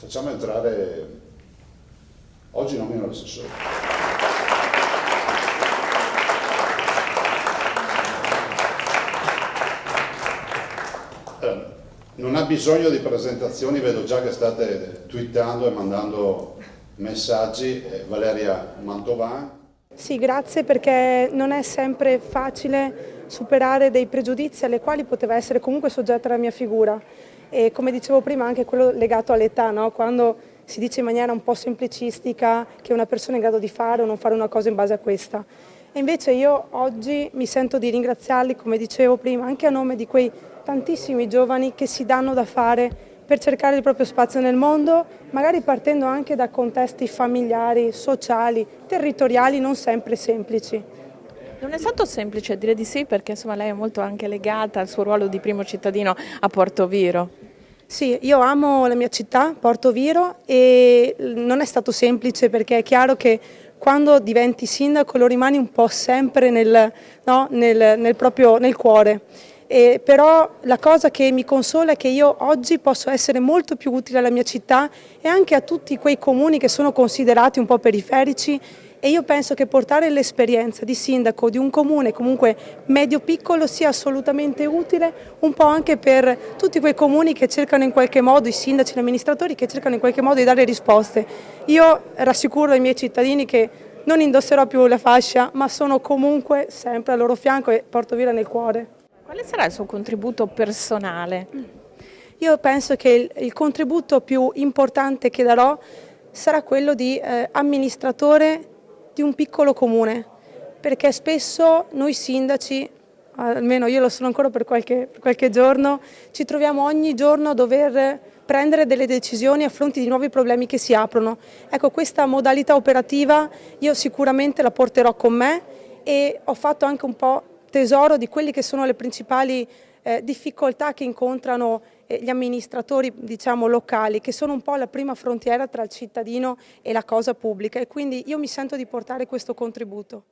Facciamo entrare, oggi nomino l'assessore. Non ha bisogno di presentazioni, vedo già che state twittando e mandando messaggi. Valeria Mantovan. Sì, grazie, perché non è sempre facile superare dei pregiudizi alle quali poteva essere comunque soggetta la mia figura. E come dicevo prima, anche quello legato all'età, no? Quando si dice in maniera un po' semplicistica che una persona è in grado di fare o non fare una cosa in base a questa. E invece io oggi mi sento di ringraziarli, come dicevo prima, anche a nome di quei tantissimi giovani che si danno da fare per cercare il proprio spazio nel mondo, magari partendo anche da contesti familiari, sociali, territoriali non sempre semplici. Non è stato semplice dire di sì, perché insomma lei è molto anche legata al suo ruolo di primo cittadino a Portoviro. Sì, io amo la mia città, Portoviro, e non è stato semplice, perché è chiaro che quando diventi sindaco lo rimani un po' sempre nel cuore. Però la cosa che mi consola è che io oggi posso essere molto più utile alla mia città e anche a tutti quei comuni che sono considerati un po' periferici, e io penso che portare l'esperienza di sindaco di un comune comunque medio-piccolo sia assolutamente utile, un po' anche per tutti quei comuni che cercano in qualche modo, i sindaci, gli amministratori che cercano in qualche modo di dare risposte. Io rassicuro i miei cittadini che non indosserò più la fascia, ma sono comunque sempre al loro fianco e Portoviro nel cuore. Quale sarà il suo contributo personale? Io penso che il contributo più importante che darò sarà quello di amministratore di un piccolo comune, perché spesso noi sindaci, almeno io lo sono ancora per qualche giorno, ci troviamo ogni giorno a dover prendere delle decisioni a fronte di nuovi problemi che si aprono. Ecco, questa modalità operativa io sicuramente la porterò con me, e ho fatto anche un po' tesoro di quelle che sono le principali difficoltà che incontrano gli amministratori, diciamo, locali, che sono un po' la prima frontiera tra il cittadino e la cosa pubblica, e quindi io mi sento di portare questo contributo.